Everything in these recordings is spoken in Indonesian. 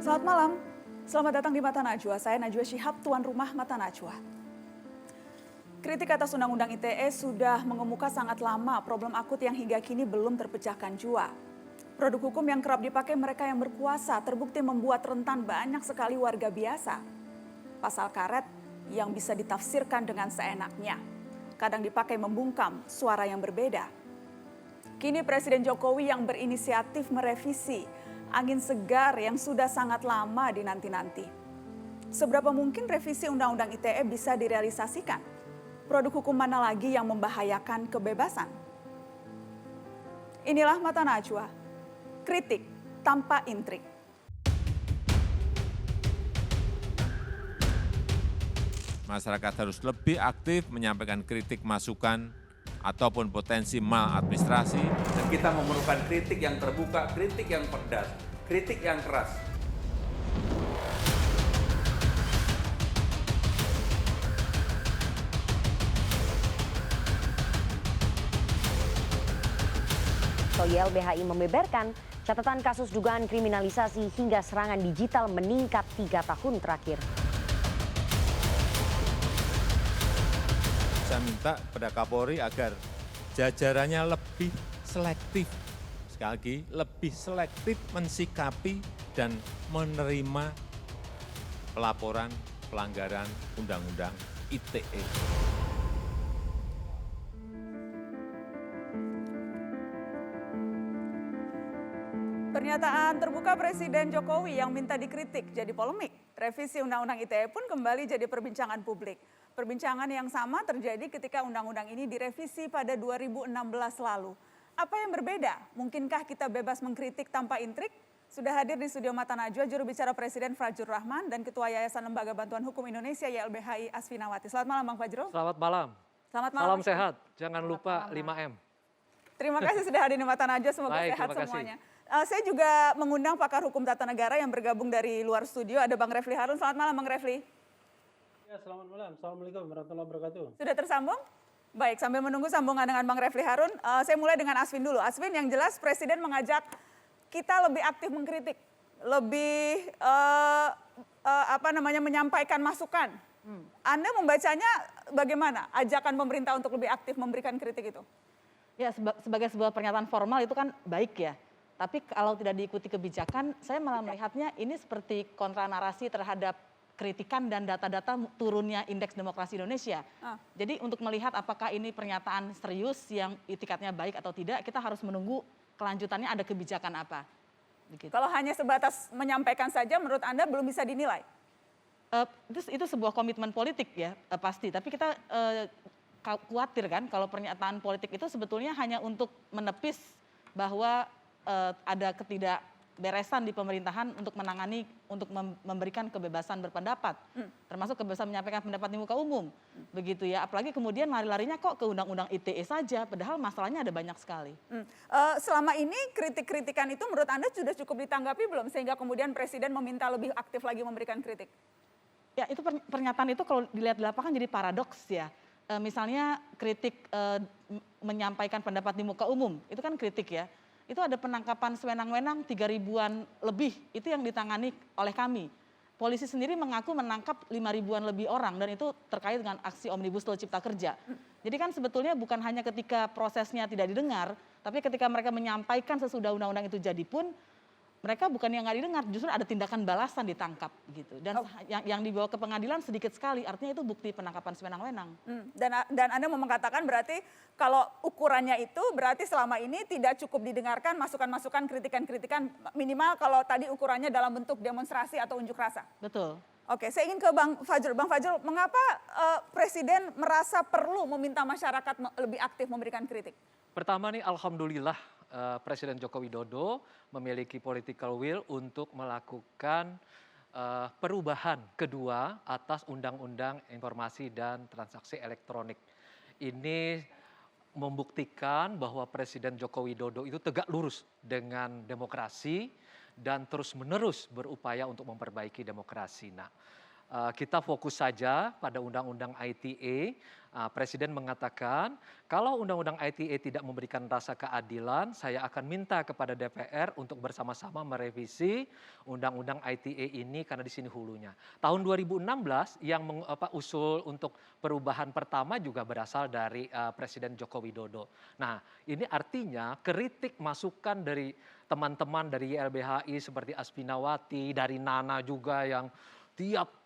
Selamat malam, selamat datang di Mata Najwa. Saya Najwa Shihab, tuan rumah Mata Najwa. Kritik atas Undang-Undang ITE sudah mengemuka sangat lama, problem akut yang hingga kini belum terpecahkan jua. Produk hukum yang kerap dipakai mereka yang berkuasa terbukti membuat rentan banyak sekali warga biasa. Pasal karet yang bisa ditafsirkan dengan seenaknya, kadang dipakai membungkam suara yang berbeda. Kini Presiden Jokowi yang berinisiatif merevisi angin segar yang sudah sangat lama dinanti-nanti. Seberapa mungkin revisi Undang-Undang ITE bisa direalisasikan? Produk hukum mana lagi yang membahayakan kebebasan? Inilah Mata Najwa, kritik tanpa intrik. Masyarakat harus lebih aktif menyampaikan kritik masukan ataupun potensi maladministrasi. Dan kita memerlukan kritik yang terbuka, kritik yang pedas, kritik yang keras. YLBHI membeberkan catatan kasus dugaan kriminalisasi hingga serangan digital meningkat 3 tahun terakhir. Saya minta pada Kapolri agar jajarannya lebih selektif. Sekali lagi, lebih selektif mensikapi dan menerima pelaporan pelanggaran Undang-Undang ITE. Pernyataan terbuka Presiden Jokowi yang minta dikritik jadi polemik. Revisi Undang-Undang ITE pun kembali jadi perbincangan publik. Perbincangan yang sama terjadi ketika undang-undang ini direvisi pada 2016 lalu. Apa yang berbeda? Mungkinkah kita bebas mengkritik tanpa intrik? Sudah hadir di studio Mata Najwa juru bicara Presiden Fajrul Rahman dan Ketua Yayasan Lembaga Bantuan Hukum Indonesia YLBHI Asfinawati. Selamat malam Bang Fajrul. Selamat malam. Selamat malam. Salam sehat. Jangan lupa 5M. Terima kasih sudah hadir di Mata Najwa. Semoga Baik, sehat terima kasih. semuanya. Saya juga mengundang pakar hukum tata negara yang bergabung dari luar studio. Ada Bang Refli Harun. Selamat malam Bang Refli. Ya, selamat malam. Assalamualaikum warahmatullahi wabarakatuh. Sudah tersambung? Baik, sambil menunggu sambungan dengan Bang Refli Harun, saya mulai dengan Aswin dulu. Aswin, yang jelas Presiden mengajak kita lebih aktif mengkritik, lebih menyampaikan masukan. Anda membacanya bagaimana? Ajakan pemerintah untuk lebih aktif memberikan kritik itu? Ya, sebagai sebuah pernyataan formal itu kan baik ya. Tapi kalau tidak diikuti kebijakan, saya malah melihatnya ini seperti kontra narasi terhadap kritikan dan data-data turunnya indeks demokrasi Indonesia. Jadi untuk melihat apakah ini pernyataan serius yang itikadnya baik atau tidak, kita harus menunggu kelanjutannya ada kebijakan apa. Begitu. Kalau hanya sebatas menyampaikan saja, menurut Anda belum bisa dinilai? Itu sebuah komitmen politik ya, pasti. Tapi kita khawatir kan kalau pernyataan politik itu sebetulnya hanya untuk menepis bahwa ada ketidakberesan di pemerintahan untuk menangani, untuk memberikan kebebasan berpendapat, termasuk kebebasan menyampaikan pendapat di muka umum, begitu ya. Apalagi kemudian lari-larinya kok ke Undang-Undang ITE saja, padahal masalahnya ada banyak sekali. Selama ini kritik-kritikan itu menurut Anda sudah cukup ditanggapi belum sehingga kemudian Presiden meminta lebih aktif lagi memberikan kritik? Ya, itu pernyataan itu kalau dilihat di lapangan jadi paradoks ya. Misalnya kritik menyampaikan pendapat di muka umum, itu kan kritik ya. Itu ada penangkapan sewenang-wenang 3.000-an lebih, itu yang ditangani oleh kami. Polisi sendiri mengaku menangkap 5.000-an lebih orang dan itu terkait dengan aksi Omnibus Law Cipta Kerja. Jadi kan sebetulnya bukan hanya ketika prosesnya tidak didengar, tapi ketika mereka menyampaikan sesudah undang-undang itu jadi pun, mereka bukan yang nggak didengar, justru ada tindakan balasan ditangkap gitu. Dan yang dibawa ke pengadilan sedikit sekali, artinya itu bukti penangkapan sewenang-wenang. Dan Anda mau mengatakan berarti kalau ukurannya itu berarti selama ini tidak cukup didengarkan masukan-masukan, kritikan-kritikan, minimal kalau tadi ukurannya dalam bentuk demonstrasi atau unjuk rasa. Betul. Oke, saya ingin ke Bang Fajrul. Bang Fajrul, mengapa Presiden merasa perlu meminta masyarakat lebih aktif memberikan kritik? Pertama nih, alhamdulillah Presiden Joko Widodo memiliki political will untuk melakukan perubahan kedua atas Undang-Undang Informasi dan Transaksi Elektronik. Ini membuktikan bahwa Presiden Joko Widodo itu tegak lurus dengan demokrasi dan terus-menerus berupaya untuk memperbaiki demokrasi. Nah, kita fokus saja pada undang-undang ITE. Presiden mengatakan kalau undang-undang ITE tidak memberikan rasa keadilan, saya akan minta kepada DPR untuk bersama-sama merevisi undang-undang ITE ini karena di sini hulunya. Tahun 2016 yang usul untuk perubahan pertama juga berasal dari Presiden Joko Widodo. Nah, ini artinya kritik masukan dari teman-teman dari YLBHI seperti Aspinawati, dari Nana juga yang tiap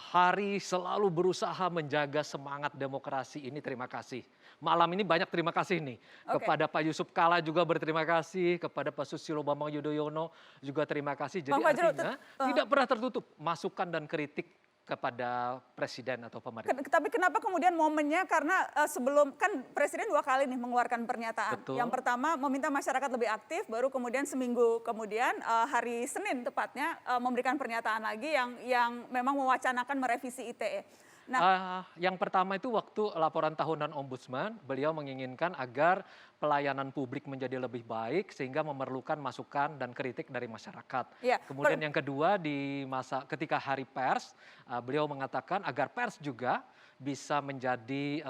hari selalu berusaha menjaga semangat demokrasi ini. Terima kasih. Malam ini banyak terima kasih nih. Kepada Pak Yusuf Kalla juga berterima kasih, kepada Pak Susilo Bambang Yudhoyono juga terima kasih. Jadi artinya tidak pernah tertutup masukan dan kritik kepada presiden atau pemerintah. Tapi kenapa kemudian momennya, karena sebelum kan presiden 2 kali nih mengeluarkan pernyataan. Betul. Yang pertama meminta masyarakat lebih aktif, baru kemudian seminggu kemudian hari Senin tepatnya memberikan pernyataan lagi yang memang mewacanakan merevisi ITE. Nah, Yang pertama itu waktu laporan tahunan Ombudsman, beliau menginginkan agar pelayanan publik menjadi lebih baik sehingga memerlukan masukan dan kritik dari masyarakat. Ya, Kemudian yang kedua di ketika Hari Pers, beliau mengatakan agar pers juga bisa menjadi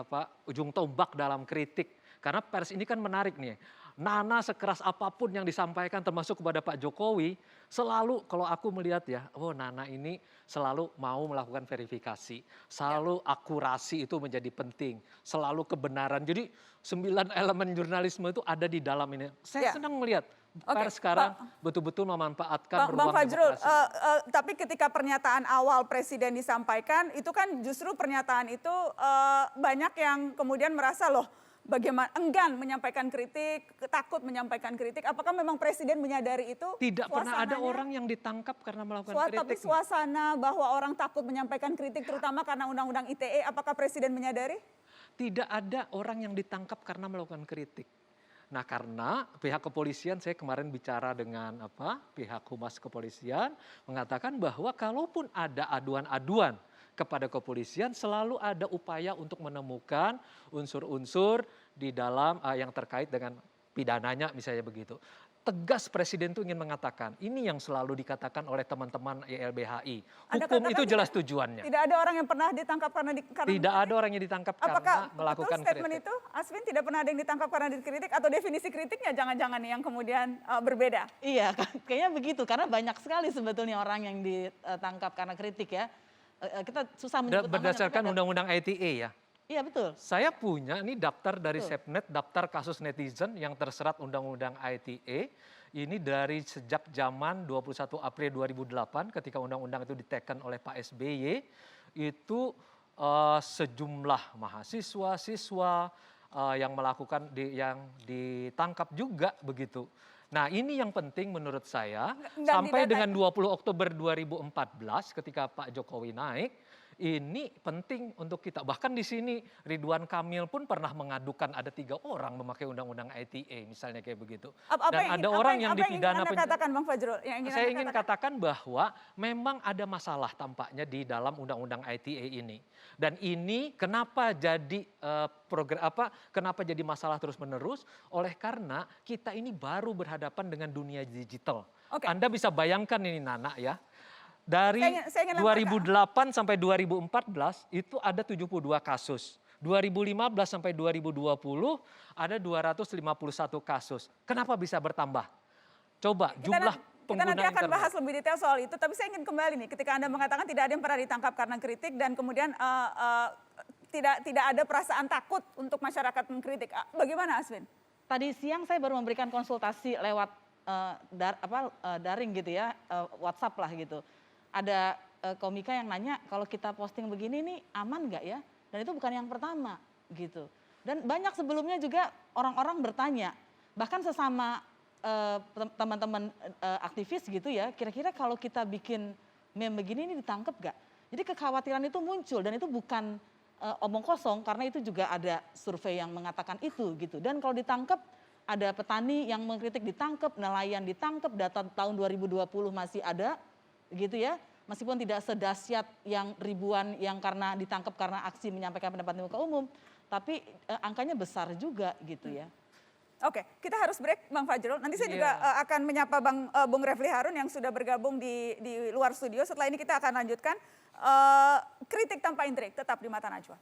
ujung tombak dalam kritik. Karena pers ini kan menarik nih. Nana sekeras apapun yang disampaikan termasuk kepada Pak Jokowi, selalu kalau aku melihat ya, Nana ini selalu mau melakukan verifikasi. Selalu akurasi itu menjadi penting. Selalu kebenaran. Jadi 9 elemen jurnalisme itu ada di dalam ini. Saya senang melihat pers sekarang betul-betul memanfaatkan ruang Bang Fajrul, demokrasi. tapi ketika pernyataan awal Presiden disampaikan, itu kan justru pernyataan itu banyak yang kemudian merasa loh, bagaimana enggan menyampaikan kritik, takut menyampaikan kritik. Apakah memang Presiden menyadari itu? Tidak pernah ada orang yang ditangkap karena melakukan kritik. Tapi suasana bahwa orang takut menyampaikan kritik, terutama karena Undang-Undang ITE, apakah Presiden menyadari? Tidak ada orang yang ditangkap karena melakukan kritik. Nah, karena pihak kepolisian, saya kemarin bicara dengan pihak humas kepolisian, mengatakan bahwa kalaupun ada aduan-aduan kepada kepolisian, selalu ada upaya untuk menemukan unsur-unsur di dalam yang terkait dengan pidananya, misalnya begitu. Tegas Presiden itu ingin mengatakan, ini yang selalu dikatakan oleh teman-teman YLBHI. Hukum itu jelas tujuannya. Tidak ada orang yang pernah ditangkap karena tidak ada orang yang ditangkap karena melakukan kritik. Statement itu, Asvin, tidak pernah ada yang ditangkap karena dikritik, atau definisi kritiknya jangan-jangan yang kemudian berbeda? Iya, kayaknya begitu, karena banyak sekali sebetulnya orang yang ditangkap karena kritik ya. Kita susah menyebut berdasarkan undang-undang ITE ya. Iya, betul. Saya punya ini daftar dari Sepnet, daftar kasus netizen yang terserat undang-undang ITE. Ini dari sejak zaman 21 April 2008 ketika undang-undang itu diteken oleh Pak SBY. Itu sejumlah mahasiswa, siswa yang melakukan yang ditangkap juga begitu. Nah, ini yang penting menurut saya, sampai dengan 20 Oktober 2014 ketika Pak Jokowi naik, ini penting untuk kita. Bahkan di sini Ridwan Kamil pun pernah mengadukan ada 3 orang memakai undang-undang ITE, misalnya kayak begitu. Dan ada orang yang dipidana penjara. Katakan Bang Fajrul? Saya ingin katakan bahwa memang ada masalah tampaknya di dalam undang-undang ITE ini. Dan ini kenapa jadi kenapa jadi masalah terus-menerus? Oleh karena kita ini baru berhadapan dengan dunia digital. Anda bisa bayangkan ini Nana ya. Dari 2008 sampai 2014 itu ada 72 kasus. 2015 sampai 2020 ada 251 kasus. Kenapa bisa bertambah? Coba jumlah pengguna internet. Kita nanti akan bahas lebih detail soal itu, tapi saya ingin kembali nih ketika Anda mengatakan tidak ada yang pernah ditangkap karena kritik dan kemudian tidak ada perasaan takut untuk masyarakat mengkritik. Bagaimana, Asvin? Tadi siang saya baru memberikan konsultasi lewat daring gitu ya, WhatsApp lah gitu. Ada komika yang nanya, kalau kita posting begini nih aman nggak ya? Dan itu bukan yang pertama gitu. Dan banyak sebelumnya juga orang-orang bertanya, bahkan sesama teman-teman aktivis gitu ya, kira-kira kalau kita bikin meme begini ini ditangkap nggak? Jadi kekhawatiran itu muncul dan itu bukan omong kosong, karena itu juga ada survei yang mengatakan itu gitu. Dan kalau ditangkap, ada petani yang mengkritik ditangkap, nelayan ditangkap, data tahun 2020 masih ada gitu ya, meskipun tidak sedahsyat yang ribuan yang karena ditangkap karena aksi menyampaikan pendapat di muka umum, tapi angkanya besar juga gitu ya. Oke, kita harus break Bang Fajrul. Nanti saya Iya. juga akan menyapa Bung Refli Harun yang sudah bergabung di luar studio. Setelah ini kita akan lanjutkan kritik tanpa intrik tetap di Mata Najwa.